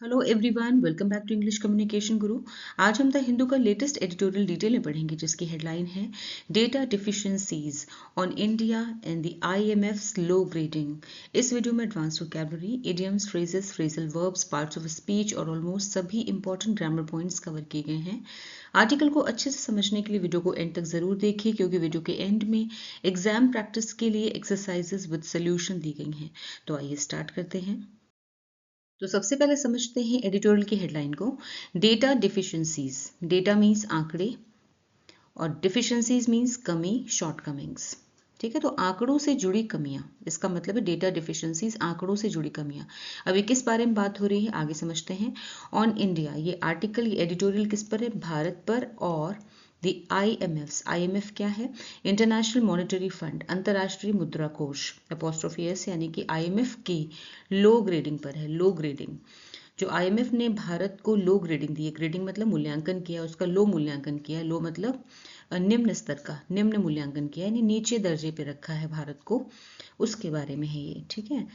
Hello everyone, welcome back to English communication Guru. आज हम the Hindu का लेटेस्ट एडिटोरियल डिटेल में पढ़ेंगे, जिसकी हेडलाइन है data deficiencies on India and the IMF low grading. इस वीडियो में advance vocabulary, idioms, phrases, phrasal verbs, parts of speech और ऑलमोस्ट सभी इंपॉर्टेंट ग्रामर पॉइंट्स कवर किए गए हैं। आर्टिकल को अच्छे से समझने के लिए वीडियो को एंड तक जरूर देखिए, क्योंकि वीडियो के एंड में एग्जाम प्रैक्टिस के लिए एक्सरसाइजेस विद सोल्यूशन दी गई हैं। तो आइए स्टार्ट करते हैं। तो सबसे पहले समझते हैं एडिटोरियल की हेडलाइन को। डेटा डिफिशिएंसीज, डेटा मीन्स आंकड़े और डिफिशिएंसीज मीन्स कमी, शॉर्टकमिंग्स। ठीक है, तो आंकड़ों से जुड़ी कमियां, इसका मतलब है डेटा डिफिशिएंसीज, आंकड़ों से जुड़ी कमियां। अभी किस बारे में बात हो रही है, आगे समझते हैं। ऑन इंडिया, ये आर्टिकल, ये एडिटोरियल किस पर है, भारत पर। और द आईएमएफ, आईएमएफ क्या है, इंटरनेशनल मॉनेटरी फंड, अंतर्राष्ट्रीय मुद्रा कोष, अपोस्ट्रोफी एस, यानी कि आईएमएफ की लो ग्रेडिंग पर है। लो ग्रेडिंग, जो आईएमएफ ने भारत को लो ग्रेडिंग दी है, ग्रेडिंग मतलब मूल्यांकन किया, उसका लो मूल्यांकन किया, लो मतलब निम्न स्तर का, निम्न मूल्यांकन किया, यानी नीचे दर्जे पे रखा है भारत को, उसके बारे में है ये। ठीक है,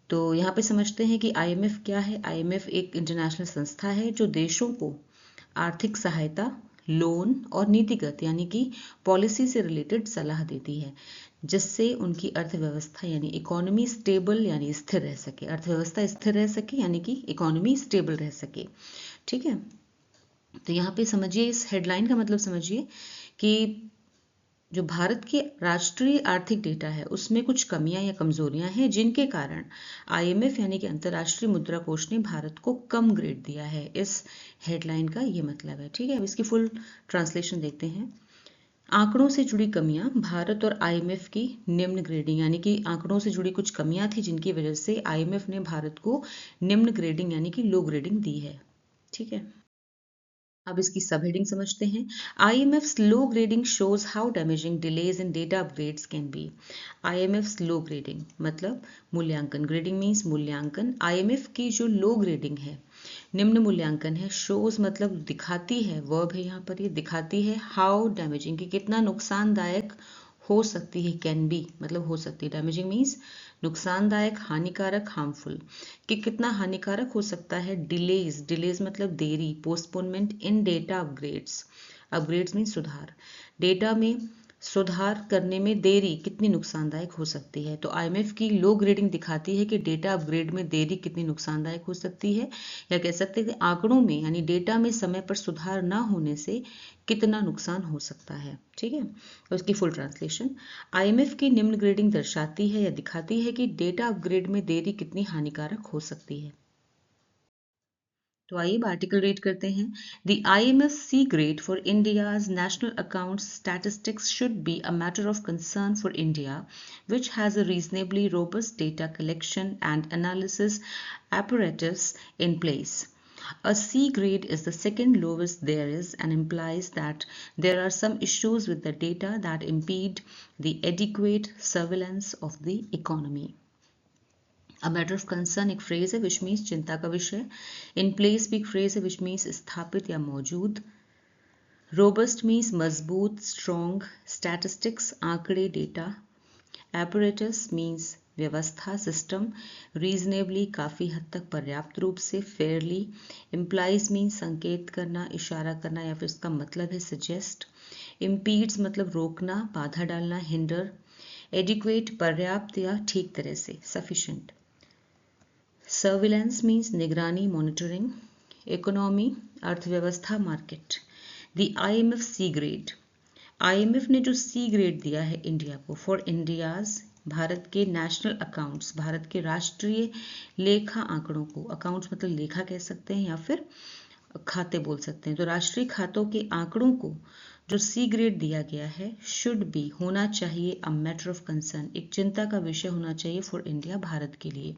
तो यहाँ पे समझते हैं कि आईएमएफ क्या है। आईएमएफ एक इंटरनेशनल संस्था है जो देशों को आर्थिक सहायता, लोन और नीतिगत यानी कि पॉलिसी से रिलेटेड सलाह देती है, जिससे उनकी अर्थव्यवस्था यानी इकोनॉमी स्टेबल यानी स्थिर रह सके, अर्थव्यवस्था स्थिर रह सके यानी कि इकोनॉमी स्टेबल रह सके। ठीक है, तो यहाँ पे समझिए, इस हेडलाइन का मतलब समझिए कि जो भारत के राष्ट्रीय आर्थिक डेटा है उसमें कुछ कमियां या कमजोरियां हैं, जिनके कारण आईएमएफ यानी कि अंतर्राष्ट्रीय मुद्रा कोष ने भारत को कम ग्रेड दिया है। इस हेडलाइन का ये मतलब है। ठीक है, अब इसकी फुल ट्रांसलेशन देखते हैं। आंकड़ों से जुड़ी कमियां, भारत और आईएमएफ की निम्न ग्रेडिंग, यानी कि आंकड़ों से जुड़ी कुछ कमियां थी जिनकी वजह से आईएमएफ ने भारत को निम्न ग्रेडिंग यानी कि लो ग्रेडिंग दी है। ठीक है, अब इसकी सब हेडिंग समझते हैं। IMF's low grading shows how damaging delays in data upgrades can be. IMF's low grading मतलब मूल्यांकन, ग्रेडिंग मीन्स मूल्यांकन। IMF की जो लो ग्रेडिंग है, निम्न मूल्यांकन है, शोज मतलब दिखाती है, वर्ब है यहाँ पर, ये दिखाती है, हाउ डैमेजिंग कि कितना नुकसानदायक हो सकती है, कैन बी मतलब हो सकती है, डैमेजिंग मीन्स नुकसानदायक, हानिकारक, हार्मफुल, कि कितना हानिकारक हो सकता है। डिलेज, डिलेज मतलब देरी, पोस्टपोनमेंट इन डेटा अपग्रेड्स, अपग्रेड्स मीन सुधार, डेटा में सुधार करने में देरी कितनी नुकसानदायक हो सकती है। तो आईएमएफ की लो ग्रेडिंग दिखाती है कि डेटा अपग्रेड में देरी कितनी नुकसानदायक हो सकती है, या कह सकते हैं कि आंकड़ों में यानी डेटा में समय पर सुधार ना होने से कितना नुकसान हो सकता है। ठीक है, तो उसकी फुल ट्रांसलेशन, आईएमएफ की निम्न ग्रेडिंग दर्शाती है या दिखाती है कि डेटा अपग्रेड में देरी कितनी हानिकारक हो सकती है। तो आइए आर्टिकल रीड करते हैं। The IMF C grade for India's national accounts statistics should be a matter of concern for India, which has a reasonably robust data collection and analysis apparatus in place. A C grade is the second lowest there is and implies that there are some issues with the data that impede the adequate surveillance of the economy. A matter of concern एक phrase है which means चिंता का विषय। In place भी एक phrase है which means स्थापित या मौजूद। रोबस्ट मीन्स मजबूत, स्ट्रॉन्ग। स्टैटिस्टिक्स आंकड़े, डेटा। एपरेटस मीन्स व्यवस्था, सिस्टम। रीजनेबली काफ़ी हद तक, पर्याप्त रूप से। फेयरली। इम्प्लाइज मीन्स संकेत करना, इशारा करना, या फिर इसका मतलब है सजेस्ट। इम्पीड्स मतलब रोकना, बाधा डालना, हिंडर। एडिक्वेट पर्याप्त या ठीक तरह से, सफिशिएंट। सर्विलेंस मीन्स निगरानी, मॉनिटरिंग। इकोनॉमी अर्थव्यवस्था, market. The IMF C grade, IMF ने जो C ग्रेड दिया है इंडिया को, फॉर इंडियाज भारत के नेशनल अकाउंट्स, भारत के राष्ट्रीय लेखा आंकड़ों को, अकाउंट्स मतलब लेखा कह सकते हैं या फिर खाते बोल सकते हैं, तो राष्ट्रीय खातों के आंकड़ों को जो C ग्रेड दिया गया है, शुड बी होना चाहिए, अ मैटर ऑफ कंसर्न एक चिंता का विषय होना चाहिए, फॉर इंडिया भारत के लिए।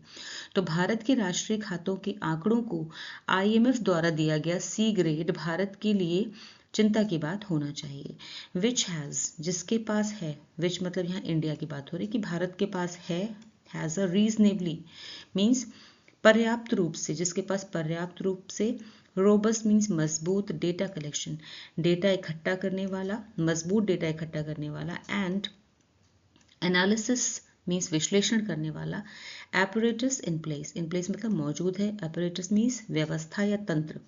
तो भारत के राष्ट्रीय खातों के आंकड़ों को IMF द्वारा दिया गया C ग्रेड भारत के लिए चिंता की बात होना चाहिए। विच हैज़ जिसके पास है, विच मतलब यहाँ इंडिया की बात हो रही कि भारत के पास है, हैज़ अ रीजनेबली मीन्स पर्याप्त रूप से, जिसके पास पर्याप्त रूप से। रोबस्ट मीन्स मजबूत, डेटा कलेक्शन डेटा इकट्ठा करने वाला, मजबूत डेटा इकट्ठा करने वाला। एंड एनालिसिस मीन्स विश्लेषण करने वाला, एपरेटस इन प्लेस मतलब मौजूद है, एपरेटस मीन्स व्यवस्था या तंत्र,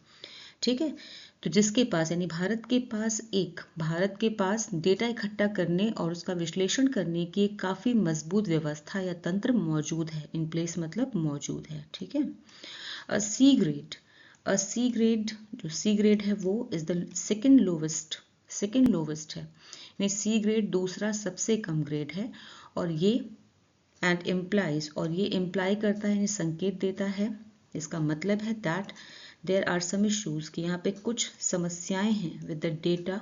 ठीक है। तो जिसके पास यानी भारत के पास डेटा इकट्ठा करने और उसका विश्लेषण करने की एक काफी मजबूत व्यवस्था या तंत्र मौजूद है, इन प्लेस मतलब मौजूद है, ठीक है। अ सी ग्रेड जो सी ग्रेड है वो इज द सेकंड लोवेस्ट है, यानी सी ग्रेड दूसरा सबसे कम ग्रेड है, और ये इम्प्लाई करता है यानी संकेत देता है, इसका मतलब है that there are some issues कि यहाँ पे कुछ समस्याएं हैं विद द डेटा,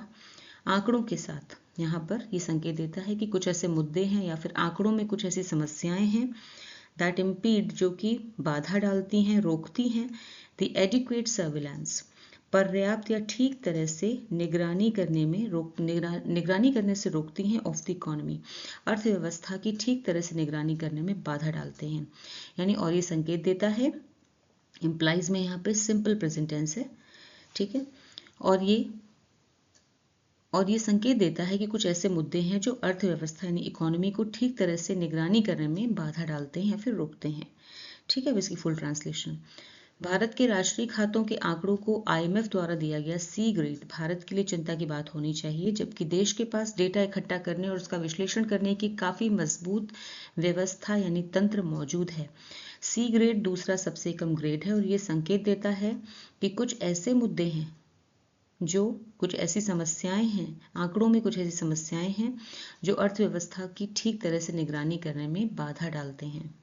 आंकड़ों के साथ। यहाँ पर ये संकेत देता है कि कुछ ऐसे मुद्दे हैं या फिर आंकड़ों में कुछ ऐसी समस्याएं हैं दैट इम्पीड जो कि बाधा डालती हैं, रोकती हैं द एडिक्वेट सर्विलांस पर्याप्त या ठीक तरह से निगरानी करने से रोकती हैं ऑफ द इकोनॉमी, अर्थव्यवस्था की ठीक तरह से निगरानी करने में बाधा डालते हैं, यानी और ये संकेत देता है, इम्प्लाइज में यहाँ पे सिंपल प्रेजेंट टेंस है, ठीक है। और ये संकेत देता है कि कुछ ऐसे मुद्दे हैं जो अर्थव्यवस्था यानी इकोनॉमी को ठीक तरह से निगरानी करने में बाधा डालते हैं या फिर रोकते हैं, ठीक है। अब इसकी फुल ट्रांसलेशन, भारत के राष्ट्रीय खातों के आंकड़ों को आईएमएफ द्वारा दिया गया सी ग्रेड भारत के लिए चिंता की बात होनी चाहिए, जबकि देश के पास डेटा इकट्ठा करने और उसका विश्लेषण करने की काफी मजबूत व्यवस्था यानी तंत्र मौजूद है। सी ग्रेड दूसरा सबसे कम ग्रेड है और ये संकेत देता है कि कुछ ऐसे मुद्दे हैं कुछ ऐसी समस्याएं हैं, आंकड़ों में कुछ ऐसी समस्याएं हैं जो अर्थव्यवस्था की ठीक तरह से निगरानी करने में बाधा डालते हैं।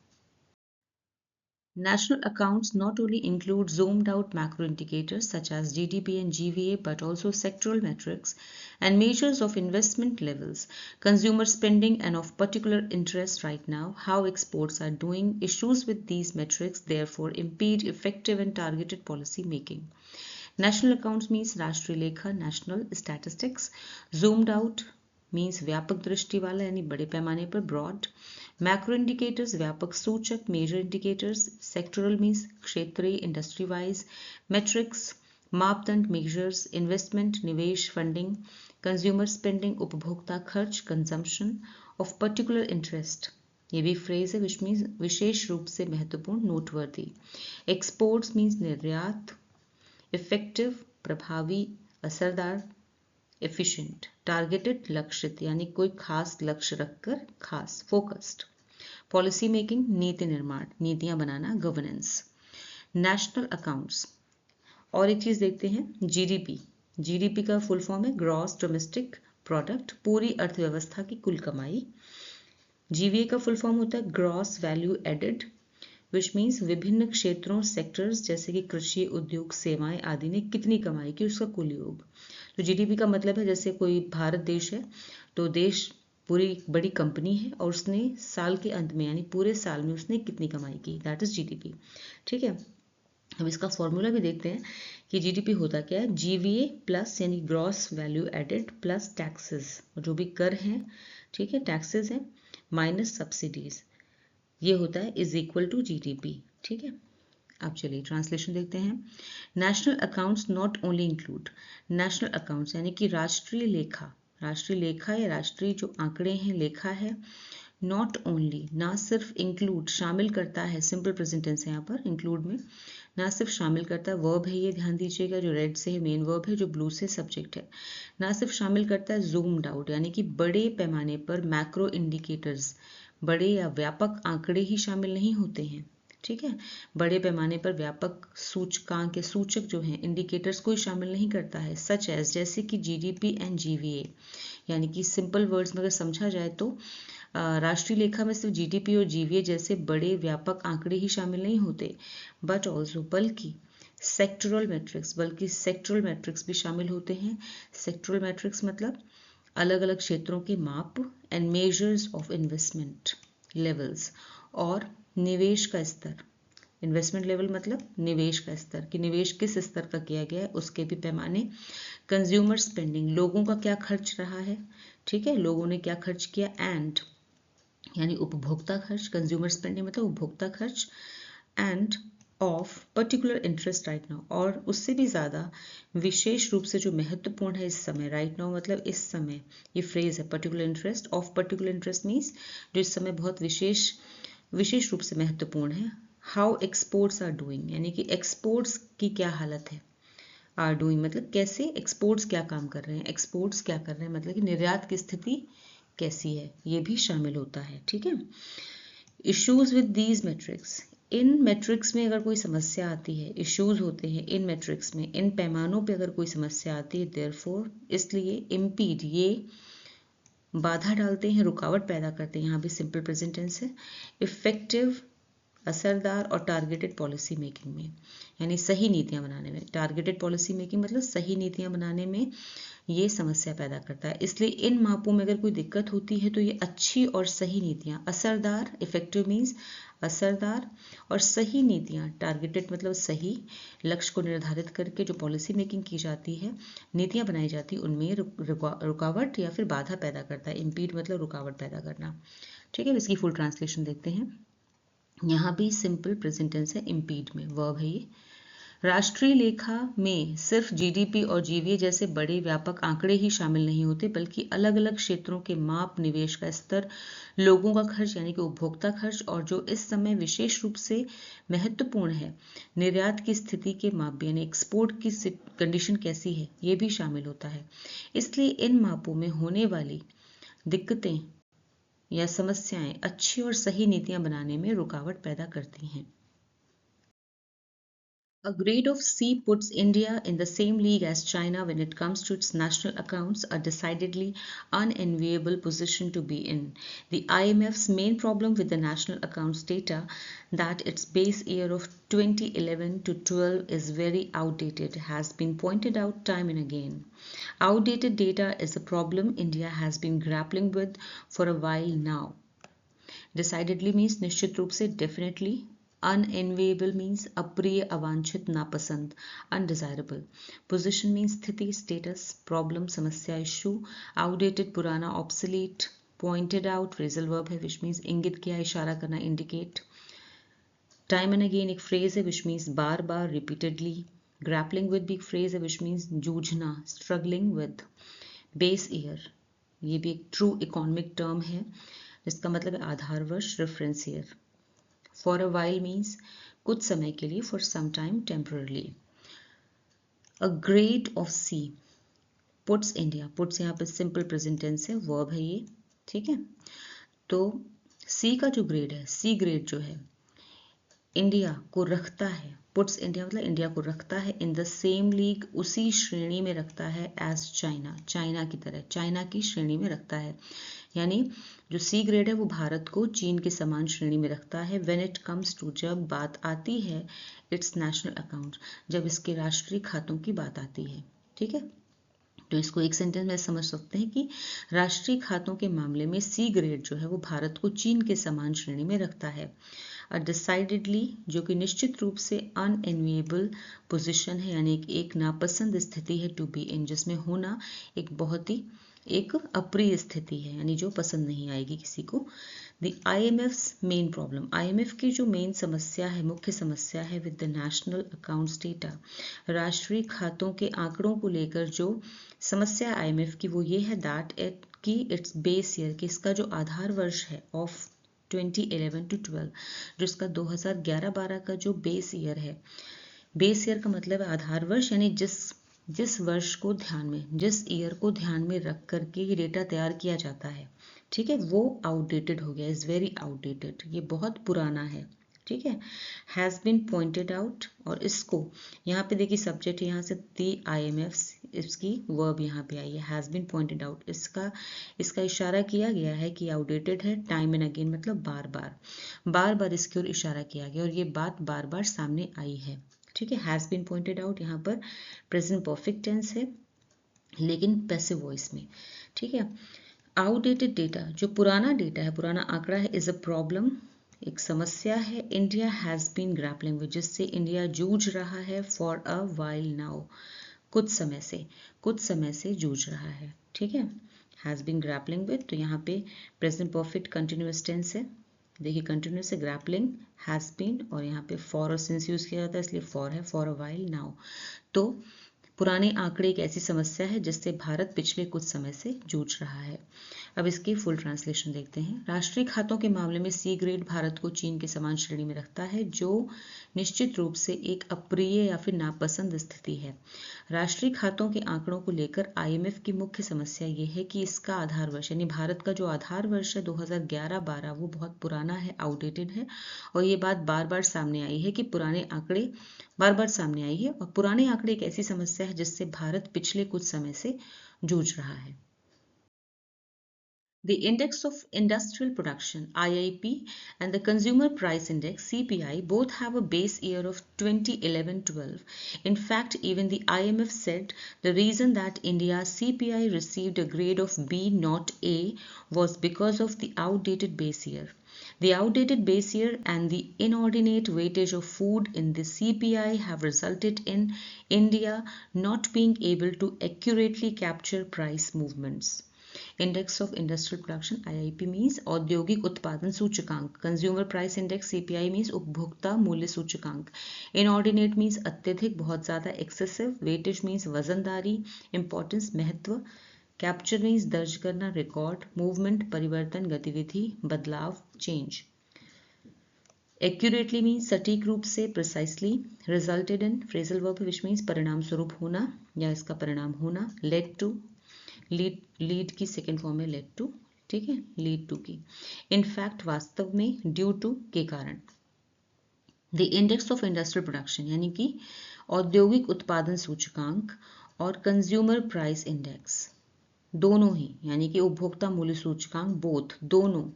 National accounts not only include zoomed out macro indicators such as GDP and GVA, but also sectoral metrics and measures of investment levels, consumer spending, and of particular interest right now, how exports are doing. Issues with these metrics therefore impede effective and targeted policy making. National accounts means राष्ट्रीय लेखा, national statistics. Zoomed out means व्यापक दृष्टि वाला यानी बड़े पैमाने पर, broad. Macro indicators व्यापक सूचक, मेजर इंडिकेटर्स. सेक्टोरल मीन्स क्षेत्रीय, इंडस्ट्री वाइज. मेट्रिक्स मापदंड, मेजर्स. इन्वेस्टमेंट निवेश, फंडिंग. कंज्यूमर स्पेंडिंग उपभोक्ता खर्च, कंजम्पशन. ऑफ पर्टिकुलर इंटरेस्ट ये भी फ्रेज है विच मीन्स विशेष रूप से महत्वपूर्ण, नोटवर्दी. एक्सपोर्ट्स मीन्स निर्यात. इफेक्टिव प्रभावी, असरदार. एफिशिएंट टारगेटेड लक्षित यानी कोई खास लक्ष्य रखकर, खास फोकस्ड. पॉलिसी मेकिंग नीति निर्माण, नीतियां बनाना, गवर्नेंस. नेशनल अकाउंट्स और एक चीज देखते हैं, जीडीपी का फुल फॉर्म है ग्रॉस डोमेस्टिक प्रोडक्ट, पूरी अर्थव्यवस्था की कुल कमाई. जीवीए का फुल फॉर्म होता है gross value added, which means विभिन्न क्षेत्रों, सेक्टर्स जैसे कि कृषि, उद्योग, सेवाएं आदि ने कितनी कमाई की, उसका कुल योग. तो जीडीपी का मतलब है जैसे कोई भारत देश है तो देश पूरी बड़ी कंपनी है और उसने साल के अंत में यानी पूरे साल में उसने कितनी कमाई की, दैट इज जीडीपी, ठीक है। अब इसका फॉर्मूला भी देखते हैं कि जीडीपी होता क्या है, जीवीए प्लस यानी gross value added plus taxes, जो भी कर हैं, ठीक है, टैक्सेस हैं, माइनस सब्सिडीज, ये होता है इज इक्वल टू जीडीपी, ठीक है। अब चलिए ट्रांसलेशन देखते हैं. National accounts not only include, national accounts यानी कि राष्ट्रीय लेखा या राष्ट्रीय जो आंकड़े हैं, लेखा है, नॉट ओनली ना सिर्फ, इंक्लूड शामिल करता है, सिंपल प्रेजेंट टेंस है यहाँ पर, इंक्लूड में ना सिर्फ शामिल करता है, वर्ब है ये, ध्यान दीजिएगा, जो रेड से है मेन वर्ब है, जो ब्लू से सब्जेक्ट है. ना सिर्फ शामिल करता है जूम्ड आउट यानी कि बड़े पैमाने पर मैक्रो इंडिकेटर्स, बड़े या व्यापक आंकड़े ही शामिल नहीं होते हैं, ठीक है. बड़े पैमाने पर व्यापक सूचकांक के सूचक जो हैं, इंडिकेटर्स को ही शामिल नहीं करता है, सच एज जैसे कि जीडीपी एंड जीवीए, यानी कि सिंपल वर्ड्स में अगर समझा जाए तो राष्ट्रीय लेखा में सिर्फ जीडीपी और जीवीए जैसे बड़े व्यापक आंकड़े ही शामिल नहीं होते, बट ऑल्सो बल्कि सेक्टोरल मैट्रिक्स भी शामिल होते हैं. सेक्टोरल मैट्रिक्स मतलब अलग अलग क्षेत्रों के माप, and measures of investment levels और निवेश का स्तर. इन्वेस्टमेंट लेवल मतलब निवेश का स्तर, कि निवेश किस स्तर का किया गया है, उसके भी पैमाने. कंज्यूमर स्पेंडिंग लोगों का क्या खर्च रहा है, ठीक है, लोगों ने क्या खर्च किया, एंड यानी उपभोक्ता खर्च, कंज्यूमर स्पेंडिंग मतलब उपभोक्ता खर्च, end of particular interest right now, और उससे भी ज़्यादा विशेष रूप से जो महत्वपूर्ण है इस समय, राइट नाउ मतलब इस समय, ये फ्रेज है particular interest, of particular interest means जो इस समय बहुत विशेष रूप से महत्वपूर्ण है। हाउ एक्सपोर्ट्स आर डूइंग, यानी कि एक्सपोर्ट्स की क्या हालत है, आर डूइंग मतलब कैसे एक्सपोर्ट्स क्या काम कर रहे हैं, एक्सपोर्ट्स क्या कर रहे हैं मतलब कि निर्यात की स्थिति कैसी है, ये भी शामिल होता है। ठीक है, issues with these matrix, in matrix में अगर कोई समस्या आती है, इश्यूज होते हैं इन मेट्रिक्स में, इन पैमानों पे अगर कोई समस्या आती है, देयरफॉर इसलिए इम्पीड, ये बाधा डालते हैं, रुकावट पैदा करते हैं, यहाँ भी सिंपल प्रेजेंट टेंस है, इफेक्टिव असरदार और टारगेटेड पॉलिसी मेकिंग में, यानी सही नीतियां बनाने में, टारगेटेड पॉलिसी मेकिंग मतलब सही नीतियां बनाने में ये समस्या पैदा करता है। इसलिए इन मापों में अगर कोई दिक्कत होती है तो ये अच्छी और सही नीतियां, असरदार इफेक्टिव मीन्स असरदार और सही नीतियां, टारगेटेड मतलब सही लक्ष्य को निर्धारित करके जो पॉलिसी मेकिंग की जाती है, नीतियां बनाई जाती है, उनमें रुकावट या फिर बाधा पैदा करता है। इम्पीड मतलब रुकावट पैदा करना। ठीक है, इसकी फुल ट्रांसलेशन देखते हैं। यहाँ भी सिंपल प्रेजेंट टेंस है, इम्पीड में वर्ब है ये। राष्ट्रीय लेखा में सिर्फ जीडीपी और जीवीए जैसे बड़े व्यापक आंकड़े ही शामिल नहीं होते, बल्कि अलग अलग क्षेत्रों के माप, निवेश का स्तर, लोगों का खर्च यानी कि उपभोक्ता खर्च, और जो इस समय विशेष रूप से महत्वपूर्ण है, निर्यात की स्थिति के माप भी, यानी एक्सपोर्ट की कंडीशन कैसी है, ये भी शामिल होता है। इसलिए इन मापों में होने वाली दिक्कतें या समस्याएं अच्छी और सही नीतियां बनाने में रुकावट पैदा करती हैं। A grade of C puts India in the same league as China when it comes to its national accounts, a decidedly unenviable position to be in. The IMF's main problem with the national accounts data, that its base year of 2011 to 12 is very outdated, has been pointed out time and again. Outdated data is a problem India has been grappling with for a while now. Decidedly means निश्चित रूप से, definitely, unenviable means अप्रिय, अवांछित, नापसंद, undesirable. Position means स्थिति, status, problem, समस्या, issue. Outdated पुराना, obsolete. Pointed out phrasal verb है which means इंगित किया, इशारा करना, indicate. Time and again एक phrase है which means bar bar, repeatedly. Grappling with भी एक phrase है which means जूझना, struggling with. Base year ये भी एक true economic term है जिसका मतलब है आधार वर्ष, reference year. For a while means कुछ समय के लिए, for some time, temporarily. A grade of C puts India, puts यहाँ पे सिंपल प्रेजेंट टेंस है, वर्ब है ये। ठीक है, तो सी का जो ग्रेड है, सी ग्रेड जो है, इंडिया को रखता है, पुट्स इंडिया मतलब इंडिया को रखता है, इन द सेम लीग, उसी श्रेणी में रखता है, एज चाइना, चाइना की तरह, चाइना की श्रेणी में रखता है। यानी जो सी ग्रेड है वो भारत को चीन के समान श्रेणी में रखता है। व्हेन इट कम्स टू, जब बात आती है, इट्स नेशनल अकाउंट, जब इसके राष्ट्रीय खातों की बात आती है। ठीक है, तो इसको एक सेंटेंस में समझ सकते हैं कि राष्ट्रीय खातों के मामले में सी ग्रेड जो है वो भारत को चीन के समान श्रेणी में रखता है। डिसाइडेडली जो कि निश्चित रूप से अनएनविएबल पोजीशन है, यानी एक नापसंद स्थिति है, टू बी इन जिसमें होना एक बहुत ही एक अप्रिय स्थिति है, यानी जो पसंद नहीं आएगी किसी को। The IMF's main problem, IMF की जो मेन समस्या है, मुख्य समस्या है, with the national accounts data, राष्ट्रीय खातों के आंकड़ों को लेकर जो समस्या IMF की वो ये है, दैट इट की इट्स बेस ईयर, कि इसका जो आधार वर्ष है ऑफ 2011 to 12, जो इसका 2011-12 का जो बेस ईयर है, बेस ईयर का मतलब है आधार वर्ष, यानी जिस वर्ष को ध्यान में, जिस ईयर को ध्यान में रख करके ये डेटा तैयार किया जाता है, ठीक है, वो आउटडेटेड हो गया, इज वेरी आउटडेटेड, ये बहुत पुराना है। ठीक है, हैज़ बीन पॉइंटेड आउट, और इसको यहाँ पे देखिए सब्जेक्ट यहाँ से दी IMF, इसकी वर्ब यहाँ पे आई है, हैज़ बीन पॉइंटेड आउट, इसका इशारा किया गया है कि आउटडेटेड है, टाइम एंड अगेन मतलब बार बार इसकी ओर इशारा किया गया, और ये बात बार बार सामने आई है। ठीक है, हैज़ बीन पॉइंटेड आउट यहाँ पर प्रेजेंट परफेक्ट टेंस है, लेकिन पैसिव वॉइस में। ठीक है, आउटडेटेड डेटा, जो पुराना डेटा है, पुराना आंकड़ा है, इज अ प्रॉब्लम, एक समस्या है, India has been grappling with, जिससे इंडिया जूझ रहा है, फॉर अ वाइल नाउ, कुछ समय से जूझ रहा है। ठीक है, हैज़ बीन ग्रैपलिंग विद, तो यहाँ पे प्रेजेंट परफेक्ट कंटिन्यूअस टेंस है, देखिए कंटिन्यूस से ग्रैपलिंग, हैज बीन, और यहाँ पे फॉर और सिंस यूज किया जाता है इसलिए फॉर है, फॉर अ वाइल नाउ। तो पुराने आंकड़े एक ऐसी समस्या है जिससे भारत पिछले कुछ समय से जूझ रहा है। अब इसकी फुल ट्रांसलेशन देखते हैं। राष्ट्रीय खातों के मामले में सी ग्रेड भारत को चीन के समान श्रेणी में रखता है, जो निश्चित रूप से एक अप्रिय या फिर नापसंद स्थिति है। राष्ट्रीय खातों के आंकड़ों को लेकर आईएमएफ की मुख्य समस्या ये है कि इसका आधार वर्ष यानी भारत का जो आधार वर्ष है 2011-12 वो बहुत पुराना है, आउटडेटेड है। और ये बात बार बार सामने आई है कि पुराने आंकड़े बार बार सामने आई है, और पुराने आंकड़े एक ऐसी समस्या है जिससे भारत पिछले कुछ समय से जूझ रहा है। The Index of Industrial Production (IIP) and the Consumer Price Index (CPI) both have a base year of 2011-12. In fact, even the IMF said the reason that India's CPI received a grade of B, not A, was because of the outdated base year. The outdated base year and the inordinate weightage of food in the CPI have resulted in India not being able to accurately capture price movements. Index of industrial production IIP means औद्योगिक उत्पादन सूचकांक, consumer price index CPI means उपभोक्ता मूल्य सूचकांक, inordinate means अत्यधिक, बहुत ज़्यादा, excessive, weightage means वजनदारी, importance महत्व, कैप्चर मीन्स दर्ज करना, रिकॉर्ड, मूवमेंट परिवर्तन, गतिविधि, बदलाव, चेंज, एक्यूरेटली मीन्स सटीक रूप से, precisely, resulted in phrasal verb which means परिणाम स्वरूप होना या इसका परिणाम होना, लेड टू, लीड की सेकेंड फॉर्म में लेड टू, ठीक है, लीड टू की, इनफैक्ट वास्तव में, ड्यू टू के कारण। The index of industrial production यानी कि औद्योगिक उत्पादन सूचकांक और कंज्यूमर प्राइस इंडेक्स दोनों ही यानी कि उपभोक्ता मूल्य सूचकांक बोथ दोनों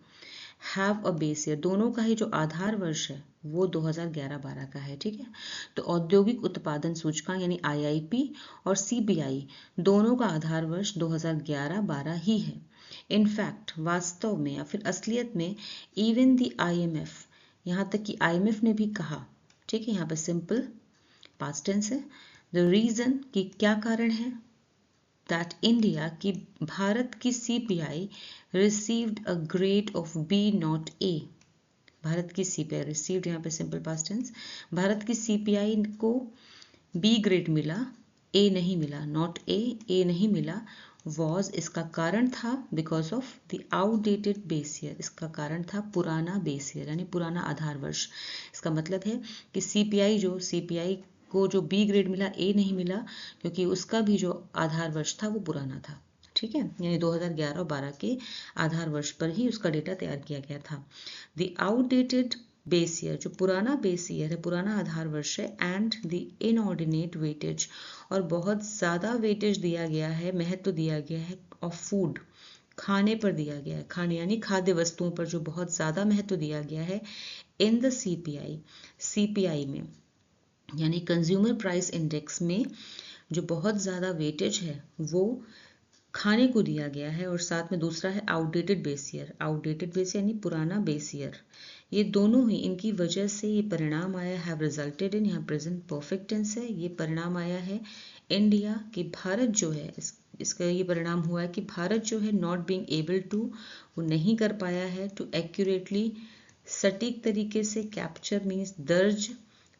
हैव अ बेस ईयर, दोनों का ही जो आधार वर्ष है वो 2011-12 का है, ठीक है। तो औद्योगिक उत्पादन सूचकांक यानी IIP और CPI दोनों का आधार वर्ष 2011-12 ही है। इनफैक्ट वास्तव में या फिर असलियत में इवन द IMF, यहाँ तक कि IMF ने भी कहा, ठीक है, यहाँ पे सिंपल पास्ट टेंस है, द रीजन कि क्या कारण है, दैट इंडिया की भारत की CPI received a grade of B not A, Bharat की CPI received यहाँ पे सिंपल पास्ट टेंस, भारत की CPI को B ग्रेड मिला, A नहीं मिला, नॉट A नहीं मिला, was इसका कारण था because of the outdated base year, इसका कारण था पुराना बेस ईयर यानी पुराना आधार वर्ष। इसका मतलब है कि CPI को जो B ग्रेड मिला, A नहीं मिला, क्योंकि उसका भी जो आधार वर्ष था वो पुराना था, ठीक है, यानी 2011 और 12 के आधार वर्ष पर ही उसका डेटा तैयार किया गया था। द आउटडेटेड बेस ईयर, जो पुराना बेस ईयर है, पुराना आधार वर्ष है, एंड द इनऑर्डिनेट वेटेज, और बहुत ज़्यादा वेटेज दिया गया है, महत्व दिया गया है, ऑफ फूड, खाने पर दिया गया है, खाने यानी खाद्य वस्तुओं पर जो बहुत ज़्यादा महत्व दिया गया है इन द CPI में यानी कंज्यूमर प्राइस इंडेक्स में जो बहुत ज़्यादा वेटेज है वो खाने को दिया गया है। और साथ में दूसरा है आउटडेटेड बेस ईयर यानी पुराना बेस ईयर, ये दोनों ही इनकी वजह से ये परिणाम आया, हैव रिजल्टेड इन, यहाँ प्रेजेंट परफेक्ट टेंस है, ये परिणाम आया है इंडिया कि भारत जो है इसका ये परिणाम हुआ है कि भारत जो है नॉट बीइंग एबल टू, वो नहीं कर पाया है, टू एक्यूरेटली, सटीक तरीके से, कैप्चर मीन्स दर्ज,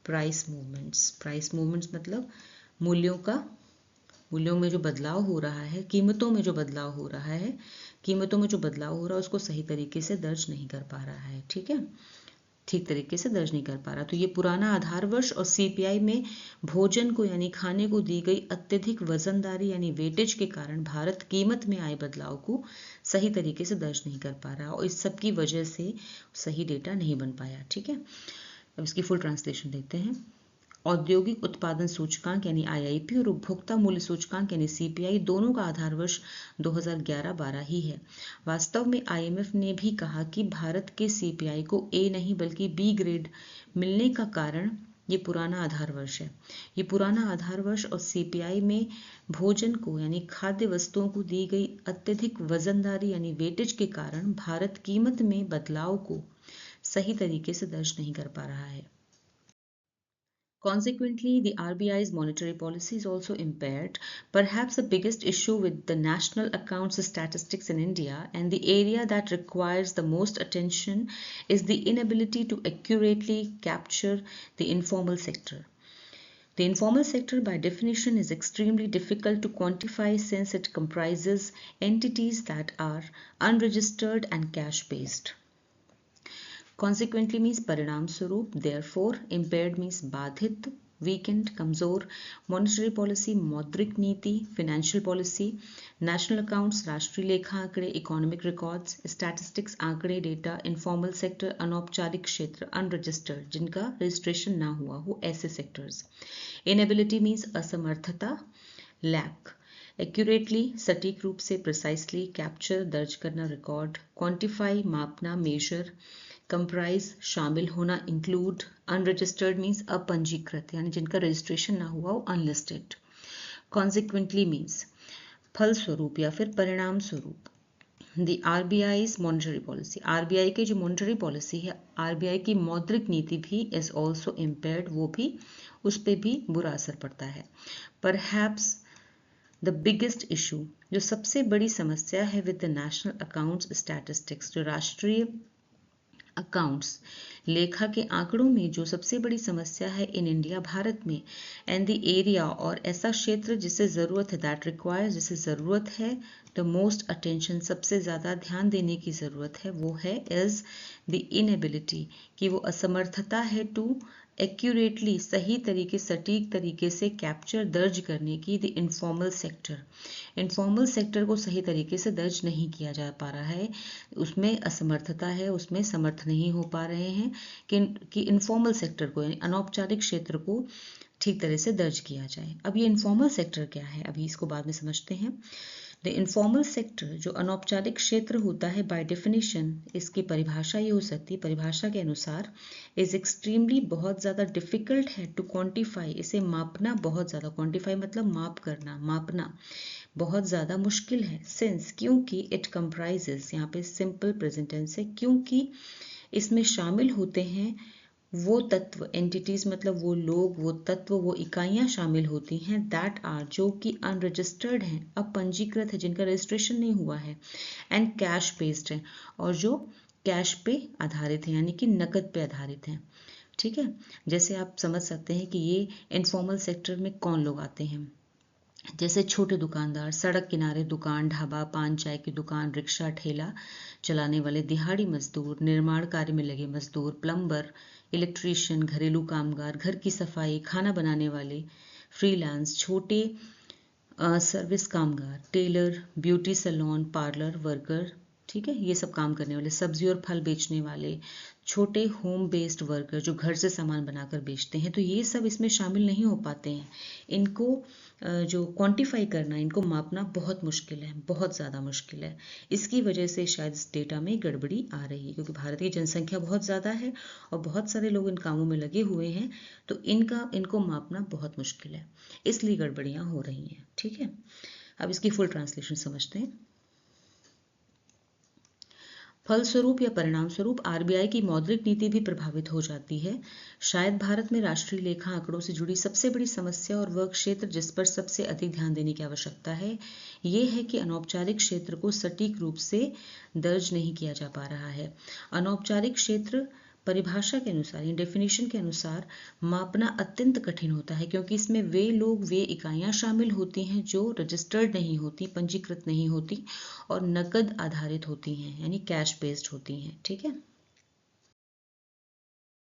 प्राइस मूवमेंट्स मतलब मूल्यों में जो बदलाव हो रहा है, कीमतों में जो बदलाव हो रहा है उसको सही तरीके से दर्ज नहीं कर पा रहा है, ठीक है, ठीक तरीके से दर्ज नहीं कर पा रहा। तो ये पुराना आधार वर्ष और CPI में भोजन को यानी खाने को दी गई अत्यधिक वजनदारी यानी वेटेज के कारण भारत कीमत में आए बदलाव को सही तरीके से दर्ज नहीं कर पा रहा, और इस सब की वजह से सही डेटा नहीं बन पाया, ठीक है। अब इसकी फुल ट्रांसलेशन देखते हैं। औद्योगिक उत्पादन सूचकांक यानी IIP और उपभोक्ता मूल्य सूचकांक यानी CPI दोनों का आधार वर्ष 2011-12 ही है। वास्तव में IMF ने भी कहा कि भारत के CPI को A नहीं बल्कि B ग्रेड मिलने का कारण ये पुराना आधार वर्ष है। ये पुराना आधार वर्ष और CPI में भोजन को यानी खाद्य वस्तुओं को दी गई अत्यधिक वजनदारी यानी वेटेज के कारण भारत कीमत में बदलाव को सही तरीके से दर्ज नहीं कर पा रहा है। Consequently, the RBI's monetary policy is also impaired. Perhaps the biggest issue with the national accounts statistics in India, and the area that requires the most attention, is the inability to accurately capture the informal sector. The informal sector, by definition, is extremely difficult to quantify since it comprises entities that are unregistered and cash-based. Consequently means परिणाम स्वरूप, therefore impaired means बाधित, weakened, कमजोर, monetary policy मौद्रिक नीति, financial policy, national accounts राष्ट्रीय लेखा आंकड़े, economic records, statistics आंकड़े डेटा, informal sector अनौपचारिक क्षेत्र unregistered जिनका registration ना हुआ हो ऐसे sectors. Inability means असमर्थता, lack. एक्यूरेटली सटीक रूप से, प्रिसाइसली कैप्चर दर्ज करना, रिकॉर्ड, क्वांटिफाई मापना, मेजर, कंप्राइज शामिल होना, इंक्लूड, अनरजिस्टर्ड मीन्स अपंजीकृत यानी जिनका रजिस्ट्रेशन ना हुआ हो, अनलिस्टेड. कॉन्सिक्वेंटली मीन्स फलस्वरूप या फिर परिणाम स्वरूप. द आरबीआईज मॉनेटरी पॉलिसी, आरबीआई की जो मॉनेटरी पॉलिसी है, आरबीआई की मौद्रिक नीति भी इज ऑल्सो इम्पेयर्ड, वो भी उस पर भी बुरा असर पड़ता है. परहैप्स द बिगेस्ट इशू, जो सबसे बड़ी समस्या है with the national accounts statistics, जो राष्ट्रीय अकाउंट्स लेखा के आंकड़ों में जो सबसे बड़ी समस्या है इन इंडिया भारत में, एंड द एरिया और ऐसा क्षेत्र जिसे ज़रूरत है, दैट रिक्वायर्स जिसे ज़रूरत है द मोस्ट अटेंशन सबसे ज़्यादा ध्यान देने की ज़रूरत है, वो है इज़ द इनएबिलिटी कि वो असमर्थता है टू एक्यूरेटली सही तरीके सटीक तरीके से कैप्चर दर्ज करने की the informal sector. Informal sector को सही तरीके से दर्ज नहीं किया जा पा रहा है, उसमें असमर्थता है, उसमें समर्थ नहीं हो पा रहे हैं कि इनफॉर्मल सेक्टर को यानी अनौपचारिक क्षेत्र को ठीक तरह से दर्ज किया जाए. अब ये इनफॉर्मल सेक्टर क्या है, अभी इसको बाद में समझते हैं. द इनफॉर्मल सेक्टर जो अनौपचारिक क्षेत्र होता है, बाय डेफिनेशन इसकी परिभाषा ये हो सकती है, परिभाषा के अनुसार इज एक्सट्रीमली बहुत ज़्यादा डिफिकल्ट है टू क्वांटिफाई, इसे मापना बहुत ज़्यादा, क्वांटिफाई मतलब माप करना, मापना बहुत ज़्यादा मुश्किल है. सिंस क्योंकि इट कंप्राइजेस, यहाँ पे सिंपल प्रेजेंट टेंस है, क्योंकि इसमें शामिल होते हैं वो तत्व, एंटिटीज मतलब वो लोग, वो तत्व, वो इकाइयां शामिल होती हैं दैट आर जो कि अनरजिस्टर्ड हैं, अपंजीकृत है, जिनका रजिस्ट्रेशन नहीं हुआ है, एंड कैश बेस्ड है और जो कैश पे आधारित है यानी कि नकद पे आधारित हैं. ठीक है, जैसे आप समझ सकते हैं कि ये इनफॉर्मल सेक्टर में कौन लोग आते हैं, जैसे छोटे दुकानदार, सड़क किनारे दुकान, ढाबा, पान चाय की दुकान, रिक्शा ठेला चलाने वाले, दिहाड़ी मजदूर, निर्माण कार्य में लगे मजदूर, प्लम्बर, इलेक्ट्रीशियन, घरेलू कामगार, घर की सफाई, खाना बनाने वाले, फ्रीलांस, छोटे सर्विस कामगार, tailor, beauty salon, parlour worker, ठीक है, ये सब काम करने वाले, सब्जी और फल बेचने वाले, छोटे होम बेस्ड वर्कर जो घर से सामान बनाकर बेचते हैं, तो ये सब इसमें शामिल नहीं हो पाते हैं. इनको जो क्वांटिफाई करना, इनको मापना बहुत मुश्किल है, बहुत ज़्यादा मुश्किल है. इसकी वजह से शायद इस डेटा में गड़बड़ी आ रही है, क्योंकि भारत की जनसंख्या बहुत ज़्यादा है और बहुत सारे लोग इन कामों में लगे हुए हैं, तो इनको मापना बहुत मुश्किल है, इसलिए गड़बड़ियाँ हो रही हैं. ठीक है, अब इसकी फुल ट्रांसलेशन समझते हैं. फलस्वरूप या परिणाम स्वरूप आरबीआई की मौद्रिक नीति भी प्रभावित हो जाती है. शायद भारत में राष्ट्रीय लेखा आंकड़ों से जुड़ी सबसे बड़ी समस्या और वह क्षेत्र जिस पर सबसे अधिक ध्यान देने की आवश्यकता है, ये है कि अनौपचारिक क्षेत्र को सटीक रूप से दर्ज नहीं किया जा पा रहा है. अनौपचारिक क्षेत्र परिभाषा के अनुसार, डेफिनेशन के अनुसार मापना अत्यंत कठिन होता है, क्योंकि इसमें वे लोग, वे इकाइयां शामिल होती हैं जो रजिस्टर्ड नहीं होती, पंजीकृत नहीं होती और नकद आधारित होती हैं यानी कैश बेस्ड होती हैं. ठीक है.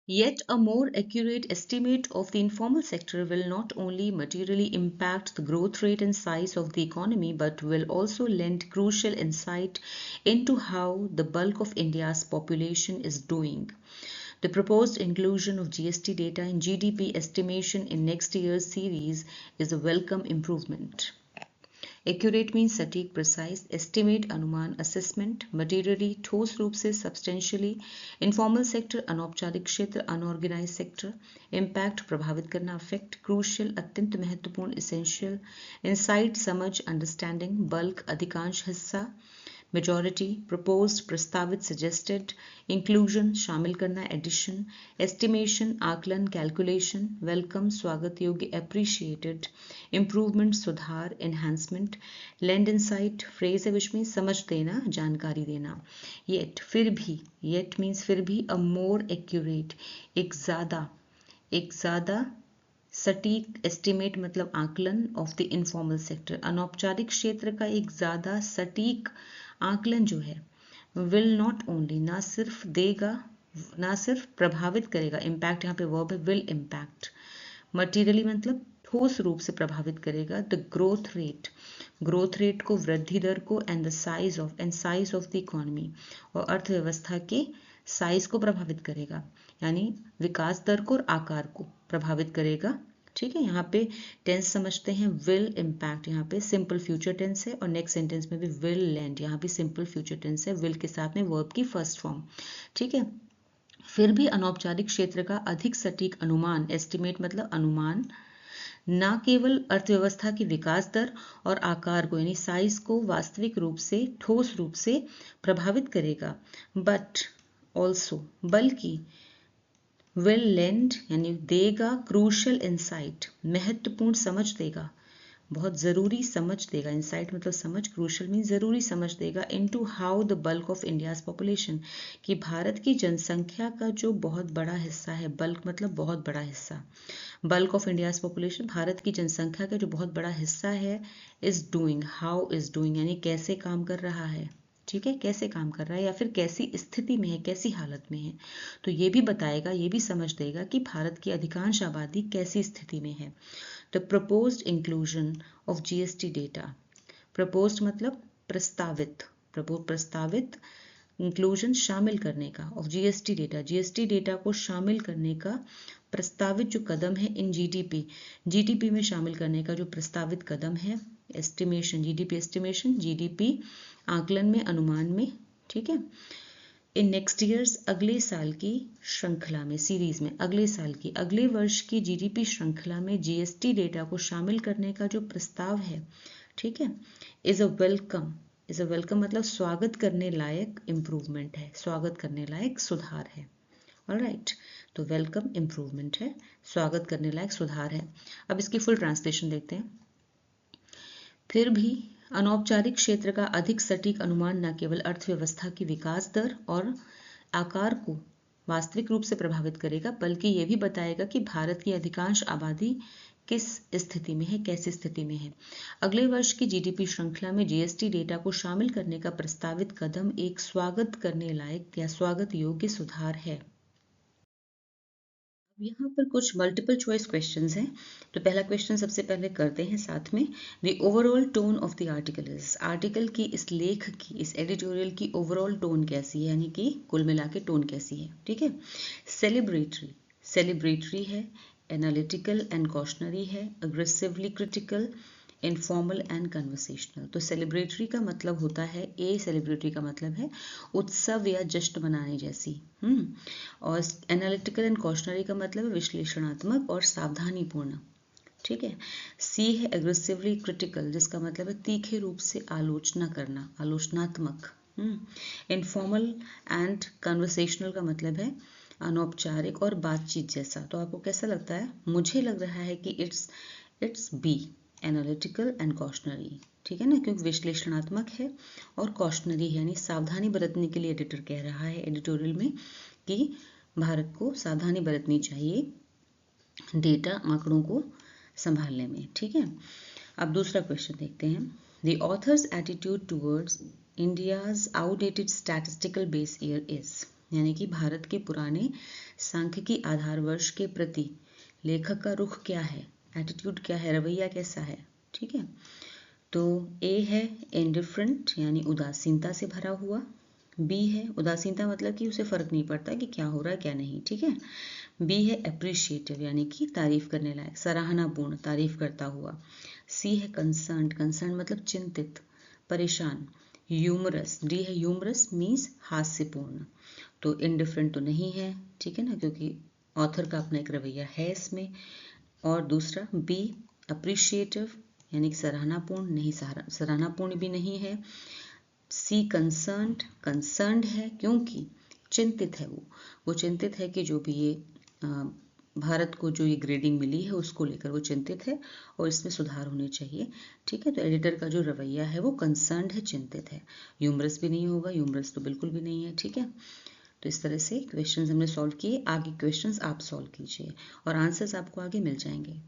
Yet a more accurate estimate of the informal sector will not only materially impact the growth rate and size of the economy, but will also lend crucial insight into how the bulk of India's population is doing. The proposed inclusion of GST data in GDP estimation in next year's series is a welcome improvement. Accurate mean सटीक, precise, estimate अनुमान, assessment, materially ठोस रूप से, substantially, informal sector अनौपचारिक क्षेत्र, unorganised sector, impact प्रभावित करना, affect, crucial अत्यंत महत्वपूर्ण, इसेंशियल, इंसाइट समझ, अंडरस्टैंडिंग, बल्क अधिकांश हिस्सा, मेजॉरिटी, प्रपोज्ड प्रस्तावित, सजेस्टेड, इंक्लूजन शामिल करना, एडिशन, एस्टिमेशन आकलन, कैलकुलेशन, वेलकम स्वागत योग्य, एप्रिशिएटेड, इम्प्रूवमेंट सुधार, एनहांसमेंट, लेंड इंसाइट फ्रेज है विच मीन समझ देना, जानकारी देना, येट फिर भी, येट मीन्स फिर भी, अ मोर एक्यूरेट एक ज़्यादा सटीक, एस्टिमेट मतलब आकलन ऑफ द इनफॉर्मल सेक्टर अनौपचारिक क्षेत्र का एक ज़्यादा सटीक आकलन जो है, विल नॉट ओनली ना सिर्फ देगा, ना सिर्फ प्रभावित करेगा, इम्पैक्ट यहाँ पे वर्ब है, विल इम्पैक्ट, मटीरियली मतलब ठोस रूप से प्रभावित करेगा, द ग्रोथ रेट को, वृद्धि दर को, and the size of the economy और अर्थव्यवस्था के साइज को प्रभावित करेगा, यानी विकास दर को और आकार को प्रभावित करेगा। ठीक है, यहाँ पे टेंस समझते हैं, विल इम्पैक्ट यहाँ पे सिंपल फ्यूचर टेंस है और नेक्स्ट सेंटेंस में भी विल लैंड, यहाँ भी सिंपल फ्यूचर टेंस है, विल के साथ में वर्ब की फर्स्ट फॉर्म। ठीक है, फिर भी अनौपचारिक क्षेत्र का अधिक सटीक अनुमान, एस्टिमेट मतलब अनुमान, न केवल अर्थव्यवस्था की विकास दर और आकार को यानी साइज को वास्तविक रूप से ठोस रूप से प्रभावित करेगा, बट ऑल्सो बल्कि विल लेंड यानी देगा, क्रूशल इंसाइट महत्वपूर्ण समझ देगा, बहुत ज़रूरी समझ देगा, इंसाइट मतलब समझ, क्रूशल मीन ज़रूरी समझ देगा, into how the bulk of India's population कि भारत की जनसंख्या का जो बहुत बड़ा हिस्सा है, बल्क मतलब बहुत बड़ा हिस्सा, bulk of India's population Bharat की जनसंख्या का जो बहुत बड़ा हिस्सा है, is doing, how is doing यानी कैसे काम कर रहा है। ठीक है, कैसे काम कर रहा है या फिर कैसी स्थिति में है, कैसी हालत में है, तो ये भी बताएगा, ये भी समझ देगा कि भारत की अधिकांश आबादी कैसी स्थिति में है। The proposed inclusion of GST data, proposed मतलब प्रस्तावित, प्रस्तावित, इंक्लूजन शामिल करने का, ऑफ जीएसटी डेटा को शामिल करने का प्रस्तावित जो कदम है इन जीडीपी में शामिल करने का जो प्रस्तावित कदम है, एस्टिमेशन, जीडीपी आकलन में, अनुमान में। ठीक है, इन नेक्स्ट ईयर्स अगले साल की श्रृंखला में, सीरीज में, अगले वर्ष की जीडीपी श्रृंखला में जीएसटी डेटा को शामिल करने का जो प्रस्ताव है, ठीक है, इज अ वेलकम मतलब स्वागत करने लायक इम्प्रूवमेंट है, स्वागत करने लायक सुधार है। ऑलराइट, तो वेलकम इम्प्रूवमेंट है, स्वागत करने लायक सुधार है। अब इसकी फुल ट्रांसलेशन देखते हैं। फिर भी अनौपचारिक क्षेत्र का अधिक सटीक अनुमान न केवल अर्थव्यवस्था की विकास दर और आकार को वास्तविक रूप से प्रभावित करेगा, बल्कि ये भी बताएगा कि भारत की अधिकांश आबादी किस स्थिति में है, कैसी स्थिति में है। अगले वर्ष की जीडीपी श्रृंखला में जीएसटी डेटा को शामिल करने का प्रस्तावित कदम एक स्वागत करने लायक या स्वागत योग्य सुधार है। यहाँ पर कुछ मल्टीपल चॉइस क्वेश्चंस हैं। तो पहला क्वेश्चन सबसे पहले करते हैं साथ में, the overall tone of the article is, article की, इस लेख की, इस एडिटोरियल की ओवरऑल टोन कैसी है, यानी कि कुल मिला के टोन कैसी है। ठीक है, सेलिब्रेटरी है, एनालिटिकल एंड कॉशनरी है, aggressively critical, informal and conversational. तो सेलिब्रेटरी का मतलब होता है, सेलिब्रेटरी का मतलब है उत्सव या जश्न मनाने जैसी। और एनालिटिकल एंड कॉशनरी का मतलब है विश्लेषणात्मक और सावधानीपूर्ण। ठीक है, सी है एग्रेसिवली क्रिटिकल, जिसका मतलब है तीखे रूप से आलोचना करना, आलोचनात्मक। इनफॉर्मल एंड कन्वर्सेशनल का मतलब है अनौपचारिक और बातचीत जैसा। तो आपको कैसा लगता है? मुझे लग रहा है कि it's be, analytical and cautionary. ठीक है ना, क्योंकि विश्लेषणात्मक है और कॉशनरी है, यानी सावधानी बरतने के लिए एडिटर कह रहा है एडिटोरियल में कि भारत को सावधानी बरतनी चाहिए डेटा, आंकड़ों को संभालने में। ठीक है, अब दूसरा क्वेश्चन देखते हैं। The author's attitude towards India's outdated statistical base year is, यानी कि भारत के पुराने सांख्यिकी आधार वर्ष के प्रति लेखक का रुख क्या है, एटीट्यूड क्या है, रवैया कैसा है। ठीक है, तो ए है इंडिफरेंट यानी उदासीनता से भरा हुआ, बी है उदासीनता मतलब कि उसे फर्क नहीं पड़ता कि क्या हो रहा है क्या नहीं। ठीक है, बी है अप्रिशिएटिव यानी कि तारीफ करने लायक, सराहनापूर्ण, तारीफ करता हुआ। सी है कंसर्न मतलब चिंतित, परेशान। ह्यूमरस, डी है ह्यूमरस मीन्स हास्यपूर्ण। तो इंडिफरेंट तो नहीं है, ठीक है ना, क्योंकि ऑथर का अपना एक रवैया है इसमें। और दूसरा बी अप्रिशिएटिव यानी कि सराहनापूर्ण नहीं, सराहनापूर्ण भी नहीं है। सी कंसर्न्ड, कंसर्न्ड है क्योंकि चिंतित है वो चिंतित है कि जो भी ये भारत को जो ये ग्रेडिंग मिली है उसको लेकर वो चिंतित है और इसमें सुधार होने चाहिए। ठीक है, तो एडिटर का जो रवैया है वो कंसर्न्ड है, चिंतित है। ह्यूमरस भी नहीं होगा, ह्यूमरस तो बिल्कुल भी नहीं है। ठीक है, तो इस तरह से क्वेश्चंस हमने सॉल्व किए। आगे क्वेश्चंस आप सॉल्व कीजिए और आंसर्स आपको आगे मिल जाएंगे।